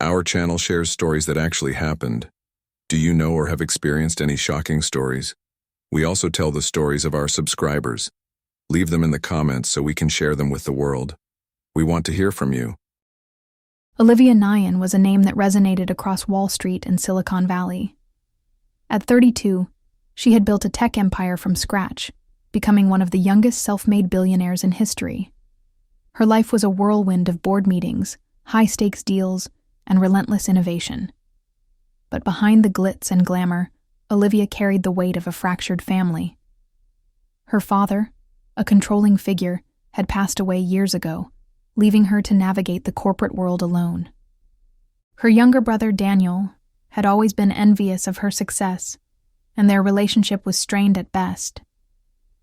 Our channel shares stories that actually happened. Do you know or have experienced any shocking stories? We also tell the stories of our subscribers. Leave them in the comments so we can share them with the world. We want to hear from you. Olivia Nyan was a name that resonated across Wall Street and Silicon Valley. At 32, she had built a tech empire from scratch, becoming one of the youngest self-made billionaires in history. Her life was a whirlwind of board meetings, high-stakes deals, and relentless innovation. But behind the glitz and glamour, Olivia carried the weight of a fractured family. Her father, a controlling figure, had passed away years ago, leaving her to navigate the corporate world alone. Her younger brother, Daniel, had always been envious of her success, and their relationship was strained at best.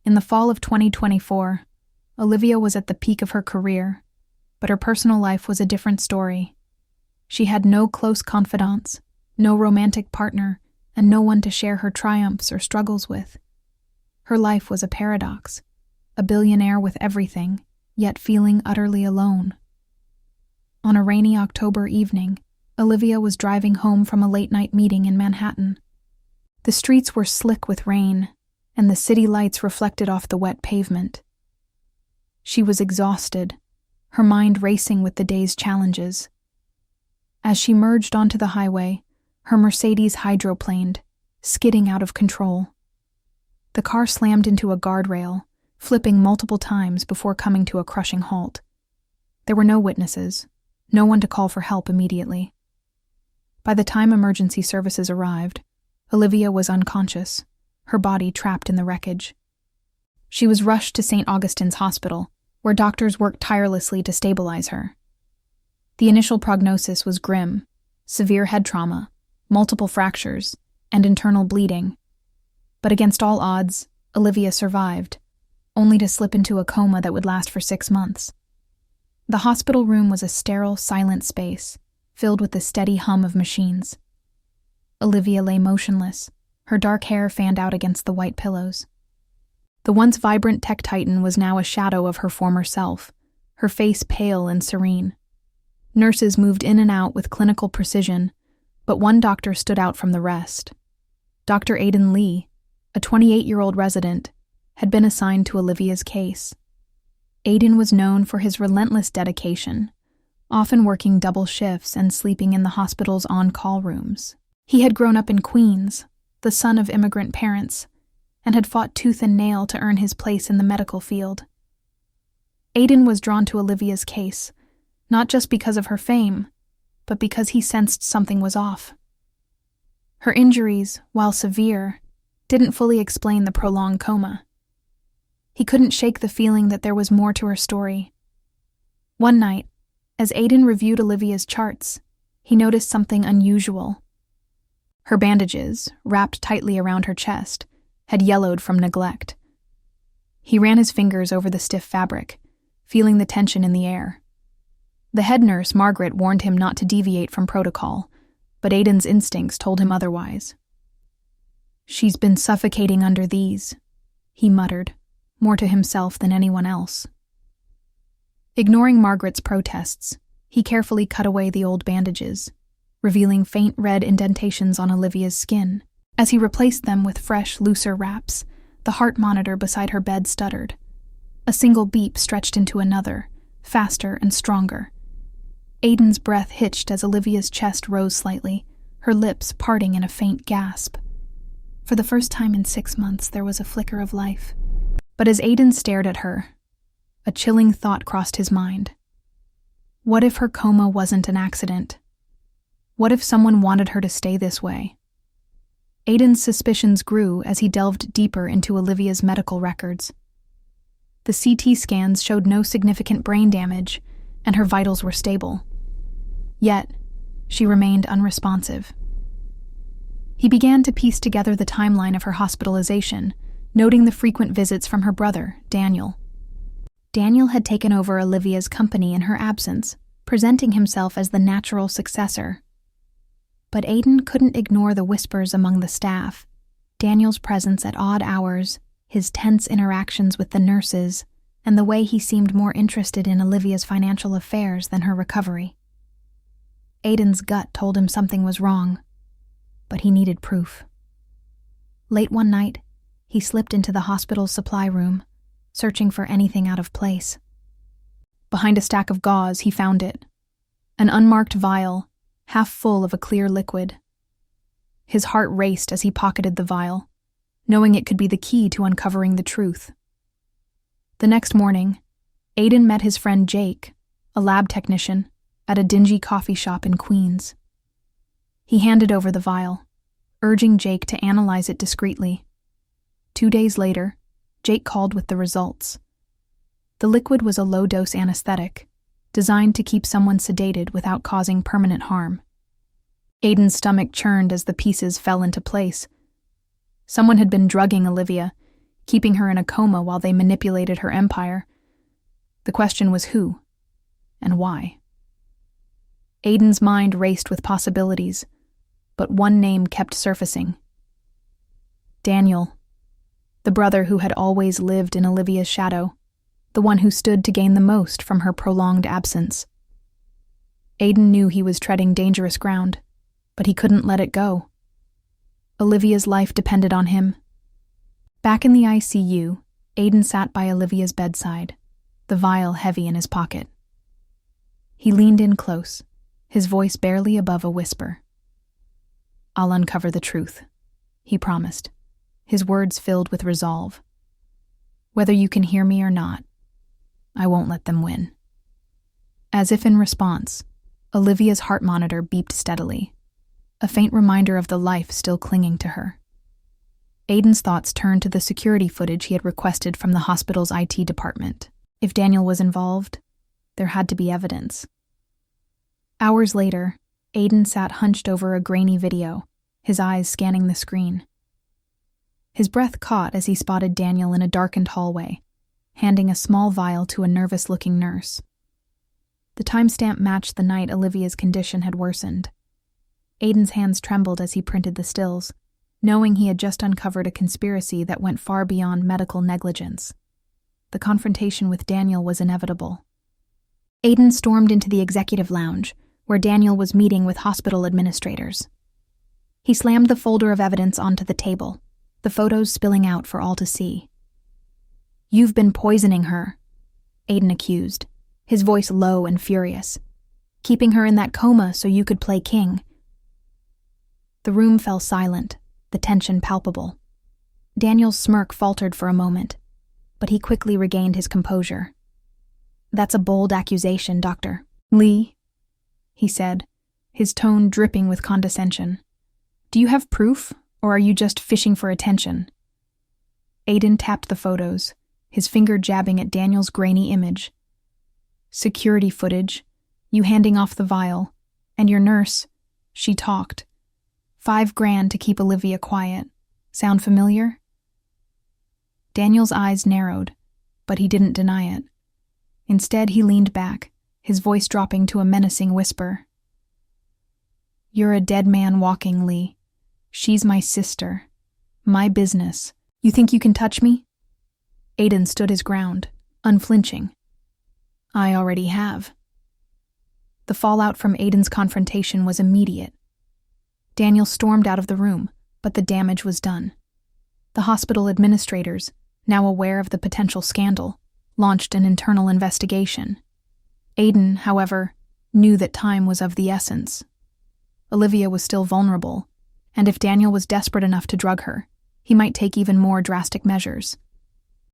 In the fall of 2024, Olivia was at the peak of her career, but her personal life was a different story. She had no close confidants, no romantic partner, and no one to share her triumphs or struggles with. Her life was a paradox, a billionaire with everything, yet feeling utterly alone. On a rainy October evening, Olivia was driving home from a late-night meeting in Manhattan. The streets were slick with rain, and the city lights reflected off the wet pavement. She was exhausted, her mind racing with the day's challenges. As she merged onto the highway, her Mercedes hydroplaned, skidding out of control. The car slammed into a guardrail, flipping multiple times before coming to a crushing halt. There were no witnesses, no one to call for help immediately. By the time emergency services arrived, Olivia was unconscious, her body trapped in the wreckage. She was rushed to St. Augustine's Hospital, where doctors worked tirelessly to stabilize her. The initial prognosis was grim: severe head trauma, multiple fractures, and internal bleeding. But against all odds, Olivia survived, only to slip into a coma that would last for 6 months. The hospital room was a sterile, silent space, filled with the steady hum of machines. Olivia lay motionless, her dark hair fanned out against the white pillows. The once vibrant tech titan was now a shadow of her former self, her face pale and serene. Nurses moved in and out with clinical precision, but one doctor stood out from the rest. Dr. Aiden Lee, a 28-year-old resident, had been assigned to Olivia's case. Aiden was known for his relentless dedication, often working double shifts and sleeping in the hospital's on-call rooms. He had grown up in Queens, the son of immigrant parents, and had fought tooth and nail to earn his place in the medical field. Aiden was drawn to Olivia's case, not just because of her fame, but because he sensed something was off. Her injuries, while severe, didn't fully explain the prolonged coma. He couldn't shake the feeling that there was more to her story. One night, as Aiden reviewed Olivia's charts, he noticed something unusual. Her bandages, wrapped tightly around her chest, had yellowed from neglect. He ran his fingers over the stiff fabric, feeling the tension in the air. The head nurse, Margaret, warned him not to deviate from protocol, but Aiden's instincts told him otherwise. "She's been suffocating under these," he muttered, more to himself than anyone else. Ignoring Margaret's protests, he carefully cut away the old bandages, revealing faint red indentations on Olivia's skin. As he replaced them with fresh, looser wraps, the heart monitor beside her bed stuttered. A single beep stretched into another, faster and stronger. Aiden's breath hitched as Olivia's chest rose slightly, her lips parting in a faint gasp. For the first time in 6 months, there was a flicker of life. But as Aiden stared at her, a chilling thought crossed his mind. What if her coma wasn't an accident? What if someone wanted her to stay this way? Aiden's suspicions grew as he delved deeper into Olivia's medical records. The CT scans showed no significant brain damage, and her vitals were stable. Yet, she remained unresponsive. He began to piece together the timeline of her hospitalization, noting the frequent visits from her brother, Daniel. Daniel had taken over Olivia's company in her absence, presenting himself as the natural successor. But Aiden couldn't ignore the whispers among the staff, Daniel's presence at odd hours, his tense interactions with the nurses, and the way he seemed more interested in Olivia's financial affairs than her recovery. Aiden's gut told him something was wrong, but he needed proof. Late one night, he slipped into the hospital's supply room, searching for anything out of place. Behind a stack of gauze, he found it. An unmarked vial, half full of a clear liquid. His heart raced as he pocketed the vial, knowing it could be the key to uncovering the truth. The next morning, Aiden met his friend Jake, a lab technician, at a dingy coffee shop in Queens. He handed over the vial, urging Jake to analyze it discreetly. 2 days later, Jake called with the results. The liquid was a low-dose anesthetic, designed to keep someone sedated without causing permanent harm. Aiden's stomach churned as the pieces fell into place. Someone had been drugging Olivia, keeping her in a coma while they manipulated her empire. The question was who, and why? Aiden's mind raced with possibilities, but one name kept surfacing. Daniel, the brother who had always lived in Olivia's shadow, the one who stood to gain the most from her prolonged absence. Aiden knew he was treading dangerous ground, but he couldn't let it go. Olivia's life depended on him. Back in the ICU, Aiden sat by Olivia's bedside, the vial heavy in his pocket. He leaned in close, his voice barely above a whisper. "I'll uncover the truth," he promised, his words filled with resolve. "Whether you can hear me or not, I won't let them win." As if in response, Olivia's heart monitor beeped steadily, a faint reminder of the life still clinging to her. Aiden's thoughts turned to the security footage he had requested from the hospital's IT department. If Daniel was involved, there had to be evidence. Hours later, Aiden sat hunched over a grainy video, his eyes scanning the screen. His breath caught as he spotted Daniel in a darkened hallway, handing a small vial to a nervous-looking nurse. The timestamp matched the night Olivia's condition had worsened. Aiden's hands trembled as he printed the stills, knowing he had just uncovered a conspiracy that went far beyond medical negligence. The confrontation with Daniel was inevitable. Aiden stormed into the executive lounge, where Daniel was meeting with hospital administrators. He slammed the folder of evidence onto the table, the photos spilling out for all to see. "You've been poisoning her," Aiden accused, his voice low and furious. "Keeping her in that coma so you could play king." The room fell silent, the tension palpable. Daniel's smirk faltered for a moment, but he quickly regained his composure. "That's a bold accusation, Dr. Lee," he said, his tone dripping with condescension. "Do you have proof, or are you just fishing for attention?" Aiden tapped the photos, his finger jabbing at Daniel's grainy image. "Security footage, you handing off the vial, and your nurse, she talked. $5,000 to keep Olivia quiet. Sound familiar?" Daniel's eyes narrowed, but he didn't deny it. Instead, he leaned back, his voice dropping to a menacing whisper. "You're a dead man walking, Lee. She's my sister. My business. You think you can touch me?" Aiden stood his ground, unflinching. "I already have." The fallout from Aiden's confrontation was immediate. Daniel stormed out of the room, but the damage was done. The hospital administrators, now aware of the potential scandal, launched an internal investigation. Aiden, however, knew that time was of the essence. Olivia was still vulnerable, and if Daniel was desperate enough to drug her, he might take even more drastic measures.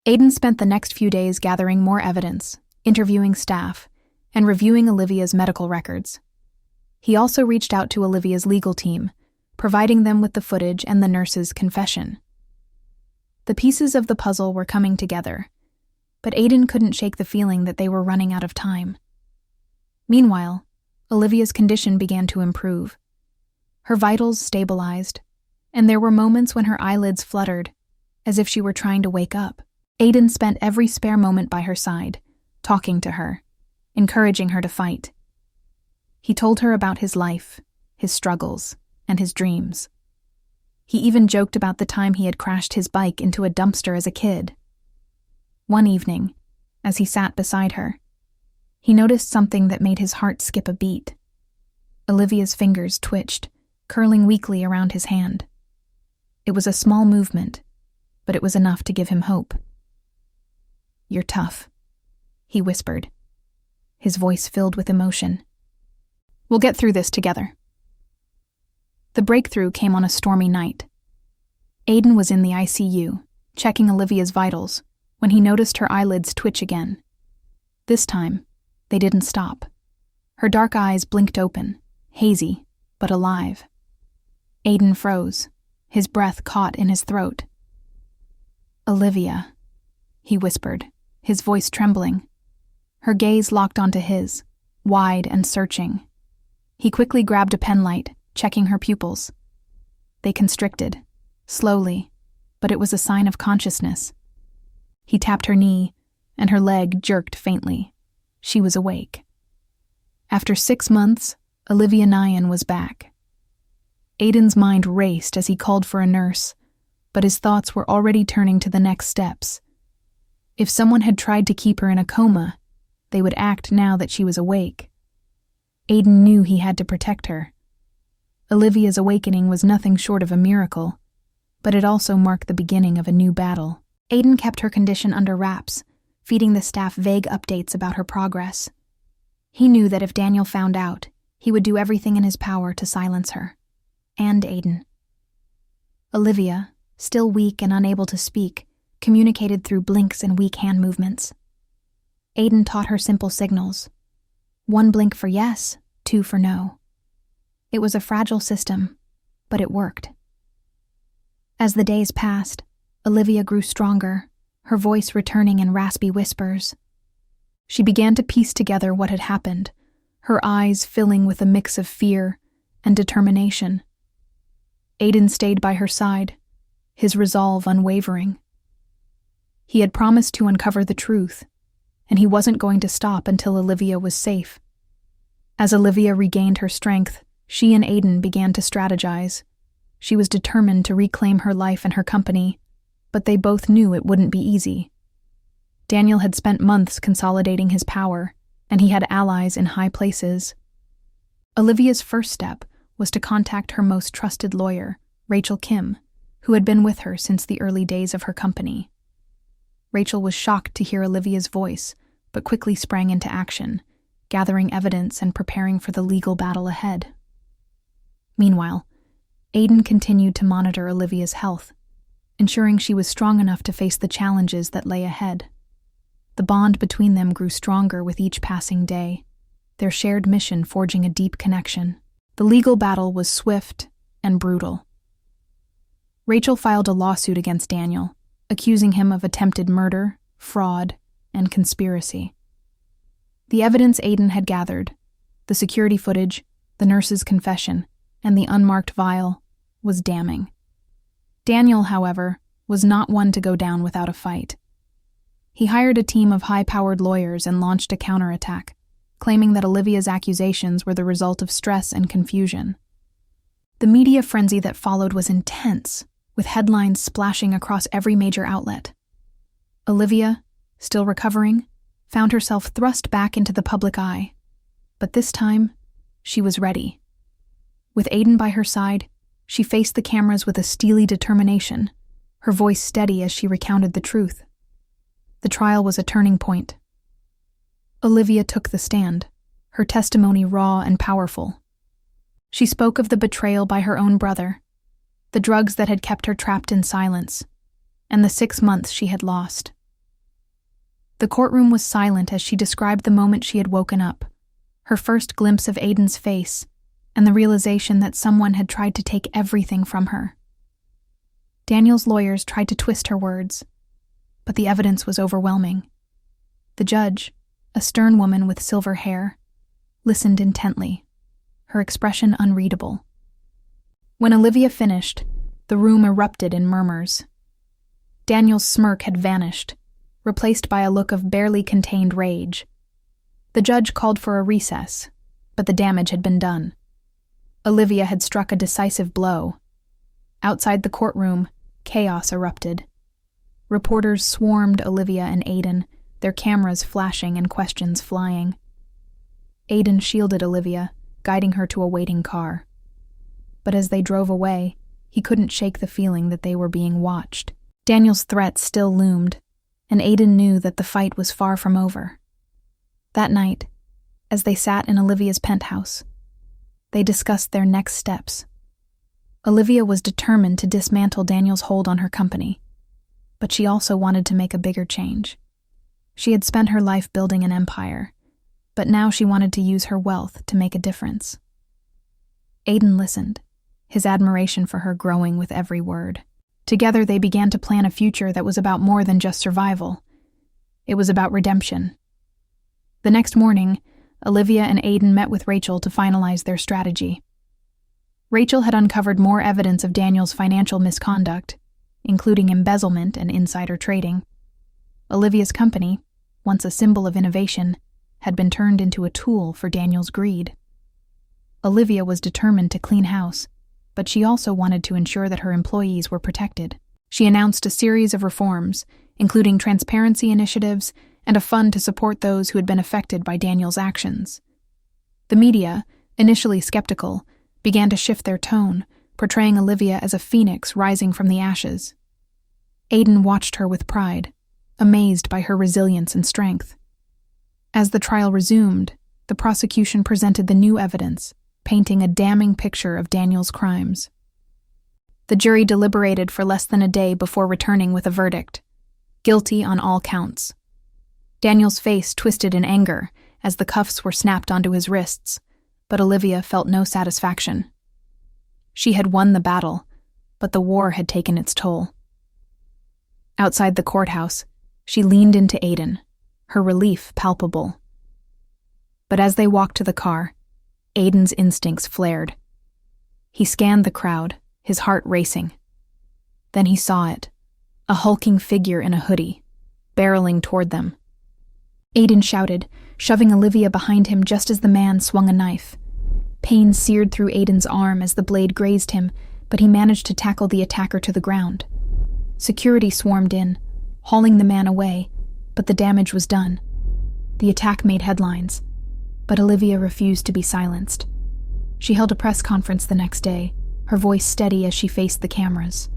Aiden spent the next few days gathering more evidence, interviewing staff, and reviewing Olivia's medical records. He also reached out to Olivia's legal team, providing them with the footage and the nurse's confession. The pieces of the puzzle were coming together, but Aiden couldn't shake the feeling that they were running out of time. Meanwhile, Olivia's condition began to improve. Her vitals stabilized, and there were moments when her eyelids fluttered, as if she were trying to wake up. Aiden spent every spare moment by her side, talking to her, encouraging her to fight. He told her about his life, his struggles, and his dreams. He even joked about the time he had crashed his bike into a dumpster as a kid. One evening, as he sat beside her, he noticed something that made his heart skip a beat. Olivia's fingers twitched, curling weakly around his hand. It was a small movement, but it was enough to give him hope. "You're tough," he whispered, his voice filled with emotion. "We'll get through this together." The breakthrough came on a stormy night. Aiden was in the ICU, checking Olivia's vitals, when he noticed her eyelids twitch again. This time, they didn't stop. Her dark eyes blinked open, hazy, but alive. Aiden froze, his breath caught in his throat. "Olivia," he whispered, his voice trembling. Her gaze locked onto his, wide and searching. He quickly grabbed a penlight, checking her pupils. They constricted, slowly, but it was a sign of consciousness. He tapped her knee, and her leg jerked faintly. She was awake. After 6 months, Olivia Nyan was back. Aiden's mind raced as he called for a nurse, but his thoughts were already turning to the next steps. If someone had tried to keep her in a coma, they would act now that she was awake. Aiden knew he had to protect her. Olivia's awakening was nothing short of a miracle, but it also marked the beginning of a new battle. Aiden kept her condition under wraps, feeding the staff vague updates about her progress. He knew that if Daniel found out, he would do everything in his power to silence her. And Aiden. Olivia, still weak and unable to speak, communicated through blinks and weak hand movements. Aiden taught her simple signals. 1 blink for yes, 2 for no. It was a fragile system, but it worked. As the days passed, Olivia grew stronger, her voice returning in raspy whispers. She began to piece together what had happened, her eyes filling with a mix of fear and determination. Aiden stayed by her side, his resolve unwavering. He had promised to uncover the truth, and he wasn't going to stop until Olivia was safe. As Olivia regained her strength, she and Aiden began to strategize. She was determined to reclaim her life and her company, but they both knew it wouldn't be easy. Daniel had spent months consolidating his power, and he had allies in high places. Olivia's first step was to contact her most trusted lawyer, Rachel Kim, who had been with her since the early days of her company. Rachel was shocked to hear Olivia's voice, but quickly sprang into action, gathering evidence and preparing for the legal battle ahead. Meanwhile, Aiden continued to monitor Olivia's health, ensuring she was strong enough to face the challenges that lay ahead. The bond between them grew stronger with each passing day, their shared mission forging a deep connection. The legal battle was swift and brutal. Rachel filed a lawsuit against Daniel, accusing him of attempted murder, fraud, and conspiracy. The evidence Aiden had gathered, the security footage, the nurse's confession, and the unmarked vial, was damning. Daniel, however, was not one to go down without a fight. He hired a team of high-powered lawyers and launched a counterattack, claiming that Olivia's accusations were the result of stress and confusion. The media frenzy that followed was intense, with headlines splashing across every major outlet. Olivia, still recovering, found herself thrust back into the public eye. But this time, she was ready. With Aiden by her side, she faced the cameras with a steely determination, her voice steady as she recounted the truth. The trial was a turning point. Olivia took the stand, her testimony raw and powerful. She spoke of the betrayal by her own brother, the drugs that had kept her trapped in silence, and the 6 months she had lost. The courtroom was silent as she described the moment she had woken up, her first glimpse of Aiden's face, and the realization that someone had tried to take everything from her. Daniel's lawyers tried to twist her words, but the evidence was overwhelming. The judge, a stern woman with silver hair, listened intently, her expression unreadable. When Olivia finished, the room erupted in murmurs. Daniel's smirk had vanished, replaced by a look of barely contained rage. The judge called for a recess, but the damage had been done. Olivia had struck a decisive blow. Outside the courtroom, chaos erupted. Reporters swarmed Olivia and Aiden, their cameras flashing and questions flying. Aiden shielded Olivia, guiding her to a waiting car. But as they drove away, he couldn't shake the feeling that they were being watched. Daniel's threat still loomed, and Aiden knew that the fight was far from over. That night, as they sat in Olivia's penthouse, they discussed their next steps. Olivia was determined to dismantle Daniel's hold on her company, but she also wanted to make a bigger change. She had spent her life building an empire, but now she wanted to use her wealth to make a difference. Aiden listened, his admiration for her growing with every word. Together they began to plan a future that was about more than just survival. It was about redemption. The next morning, Olivia and Aiden met with Rachel to finalize their strategy. Rachel had uncovered more evidence of Daniel's financial misconduct, including embezzlement and insider trading. Olivia's company, once a symbol of innovation, had been turned into a tool for Daniel's greed. Olivia was determined to clean house, but she also wanted to ensure that her employees were protected. She announced a series of reforms, including transparency initiatives and a fund to support those who had been affected by Daniel's actions. The media, initially skeptical, began to shift their tone, portraying Olivia as a phoenix rising from the ashes. Aiden watched her with pride, amazed by her resilience and strength. As the trial resumed, the prosecution presented the new evidence, painting a damning picture of Daniel's crimes. The jury deliberated for less than a day before returning with a verdict: guilty on all counts. Daniel's face twisted in anger as the cuffs were snapped onto his wrists, but Olivia felt no satisfaction. She had won the battle, but the war had taken its toll. Outside the courthouse, she leaned into Aiden, her relief palpable. But as they walked to the car, Aiden's instincts flared. He scanned the crowd, his heart racing. Then he saw it, a hulking figure in a hoodie, barreling toward them. Aiden shouted, shoving Olivia behind him just as the man swung a knife. Pain seared through Aiden's arm as the blade grazed him, but he managed to tackle the attacker to the ground. Security swarmed in, hauling the man away, but the damage was done. The attack made headlines, but Olivia refused to be silenced. She held a press conference the next day, her voice steady as she faced the cameras.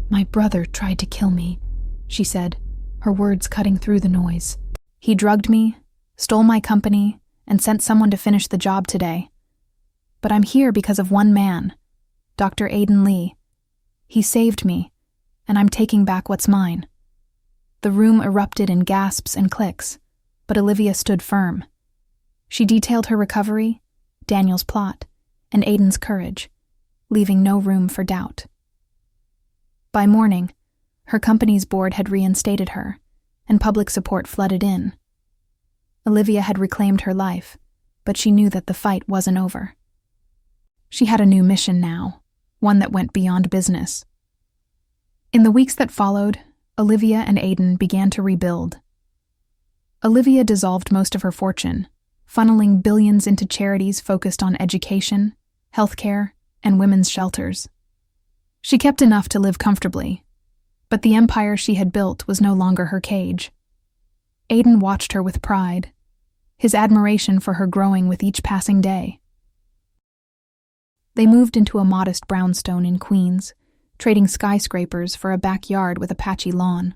"My brother tried to kill me," she said, her words cutting through the noise. "He drugged me, stole my company, and sent someone to finish the job today. But I'm here because of one man, Dr. Aiden Lee. He saved me, and I'm taking back what's mine." The room erupted in gasps and clicks, but Olivia stood firm. She detailed her recovery, Daniel's plot, and Aiden's courage, leaving no room for doubt. By morning, her company's board had reinstated her, and public support flooded in. Olivia had reclaimed her life, but she knew that the fight wasn't over. She had a new mission now, one that went beyond business. In the weeks that followed, Olivia and Aiden began to rebuild. Olivia dissolved most of her fortune, funneling billions into charities focused on education, healthcare, and women's shelters. She kept enough to live comfortably, but the empire she had built was no longer her cage. Aiden watched her with pride, his admiration for her growing with each passing day. They moved into a modest brownstone in Queens, trading skyscrapers for a backyard with a patchy lawn.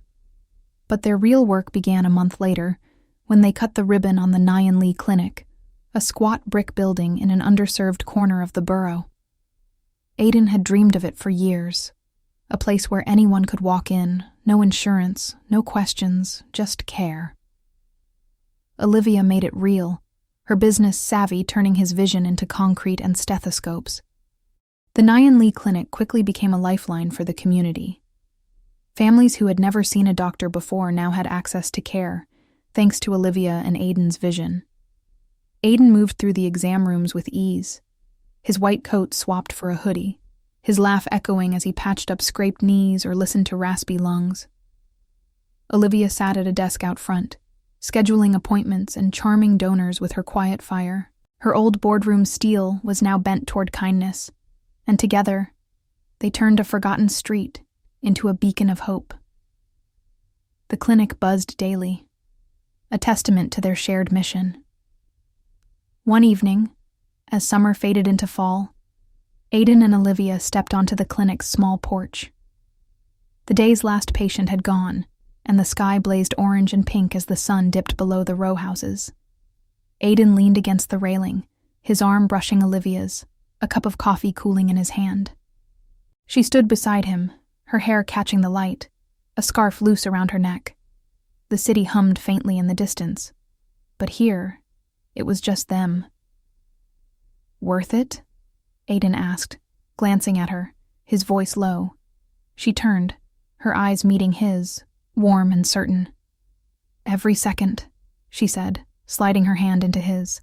But their real work began a month later, when they cut the ribbon on the Nyan Lee Clinic, a squat brick building in an underserved corner of the borough. Aiden had dreamed of it for years, a place where anyone could walk in, no insurance, no questions, just care. Olivia made it real, her business savvy turning his vision into concrete and stethoscopes. The Nyan Lee Clinic quickly became a lifeline for the community. Families who had never seen a doctor before now had access to care, thanks to Olivia and Aiden's vision. Aiden moved through the exam rooms with ease, his white coat swapped for a hoodie, his laugh echoing as he patched up scraped knees or listened to raspy lungs. Olivia sat at a desk out front, scheduling appointments and charming donors with her quiet fire. Her old boardroom steel was now bent toward kindness, and together, they turned a forgotten street into a beacon of hope. The clinic buzzed daily, a testament to their shared mission. One evening, As summer faded into fall, Aiden and Olivia stepped onto the clinic's small porch. The day's last patient had gone, and the sky blazed orange and pink as the sun dipped below the row houses. Aiden leaned against the railing, his arm brushing Olivia's, a cup of coffee cooling in his hand. She stood beside him, her hair catching the light, a scarf loose around her neck. The city hummed faintly in the distance, but here, it was just them. "Worth it?" Aiden asked, glancing at her, his voice low. She turned, her eyes meeting his, warm and certain. "Every second," she said, sliding her hand into his.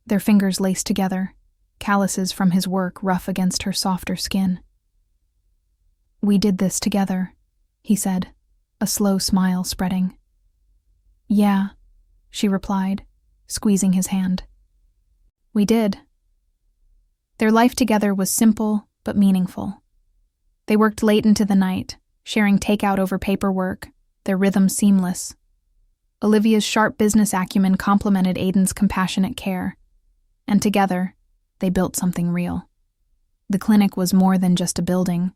Their fingers laced together, calluses from his work rough against her softer skin. "We did this together," he said, a slow smile spreading. "Yeah," she replied, squeezing his hand. "We did." Their life together was simple but meaningful. They worked late into the night, sharing takeout over paperwork, their rhythm seamless. Olivia's sharp business acumen complemented Aiden's compassionate care, and together, they built something real. The clinic was more than just a building.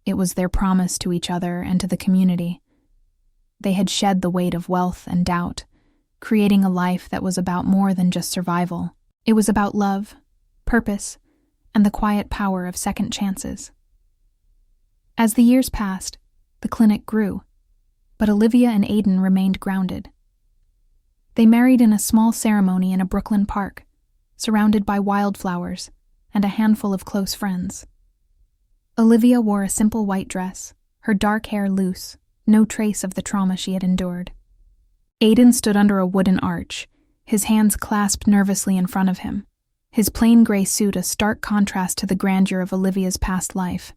It was their promise to each other and to the community. They had shed the weight of wealth and doubt, creating a life that was about more than just survival. It was about love, purpose, and the quiet power of second chances. As the years passed, the clinic grew, but Olivia and Aiden remained grounded. They married in a small ceremony in a Brooklyn park, surrounded by wildflowers and a handful of close friends. Olivia wore a simple white dress, her dark hair loose, no trace of the trauma she had endured. Aiden stood under a wooden arch, his hands clasped nervously in front of him, his plain gray suit a stark contrast to the grandeur of Olivia's past life.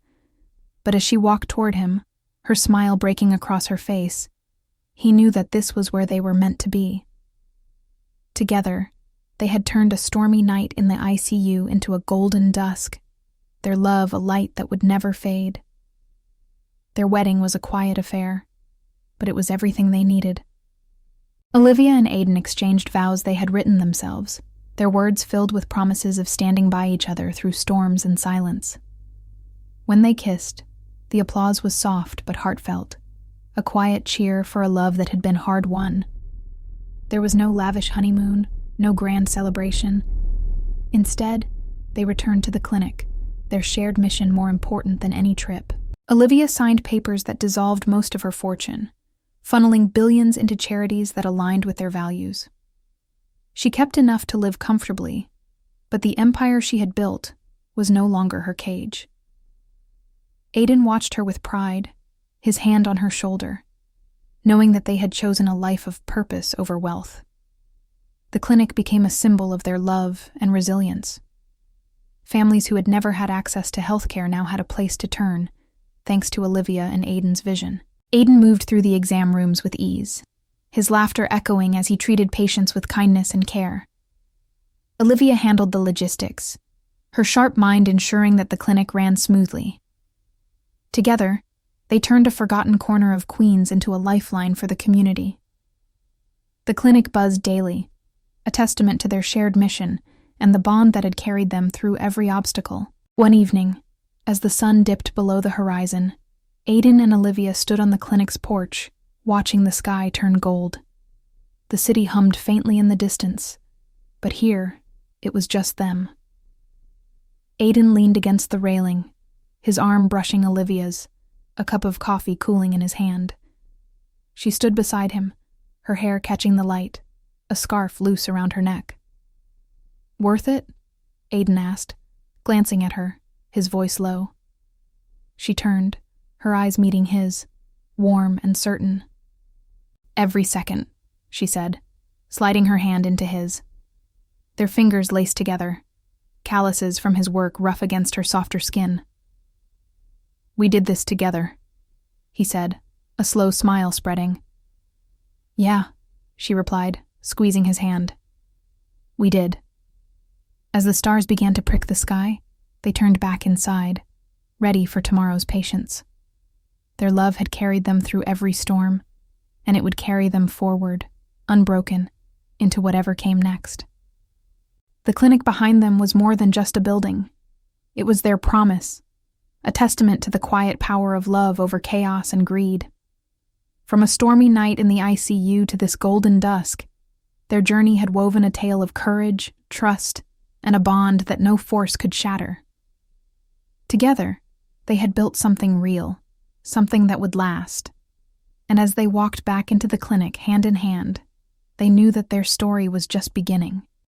But as she walked toward him, her smile breaking across her face, he knew that this was where they were meant to be. Together, they had turned a stormy night in the ICU into a golden dusk, their love a light that would never fade. Their wedding was a quiet affair, but it was everything they needed. Olivia and Aiden exchanged vows they had written themselves, their words filled with promises of standing by each other through storms and silence. When they kissed, the applause was soft but heartfelt, a quiet cheer for a love that had been hard-won. There was no lavish honeymoon, no grand celebration. Instead, they returned to the clinic, their shared mission more important than any trip. Olivia signed papers that dissolved most of her fortune, funneling billions into charities that aligned with their values. She kept enough to live comfortably, but the empire she had built was no longer her cage. Aiden watched her with pride, his hand on her shoulder, knowing that they had chosen a life of purpose over wealth. The clinic became a symbol of their love and resilience. Families who had never had access to healthcare now had a place to turn, thanks to Olivia and Aiden's vision. Aiden moved through the exam rooms with ease, his laughter echoing as he treated patients with kindness and care. Olivia handled the logistics, her sharp mind ensuring that the clinic ran smoothly. Together, they turned a forgotten corner of Queens into a lifeline for the community. The clinic buzzed daily, a testament to their shared mission and the bond that had carried them through every obstacle. One evening, as the sun dipped below the horizon, Aiden and Olivia stood on the clinic's porch, watching the sky turn gold. The city hummed faintly in the distance, but here, it was just them. Aiden leaned against the railing, his arm brushing Olivia's, a cup of coffee cooling in his hand. She stood beside him, her hair catching the light, a scarf loose around her neck. "Worth it?" Aiden asked, glancing at her, his voice low. She turned, her eyes meeting his, warm and certain. "Every second," she said, sliding her hand into his. Their fingers laced together, calluses from his work rough against her softer skin. "We did this together," he said, a slow smile spreading. "Yeah," she replied, squeezing his hand. "We did." As the stars began to prick the sky, they turned back inside, ready for tomorrow's patients. Their love had carried them through every storm, and it would carry them forward, unbroken, into whatever came next. The clinic behind them was more than just a building. It was their promise, a testament to the quiet power of love over chaos and greed. From a stormy night in the ICU to this golden dusk, their journey had woven a tale of courage, trust, and a bond that no force could shatter. Together, they had built something real, something that would last. And as they walked back into the clinic hand in hand, they knew that their story was just beginning.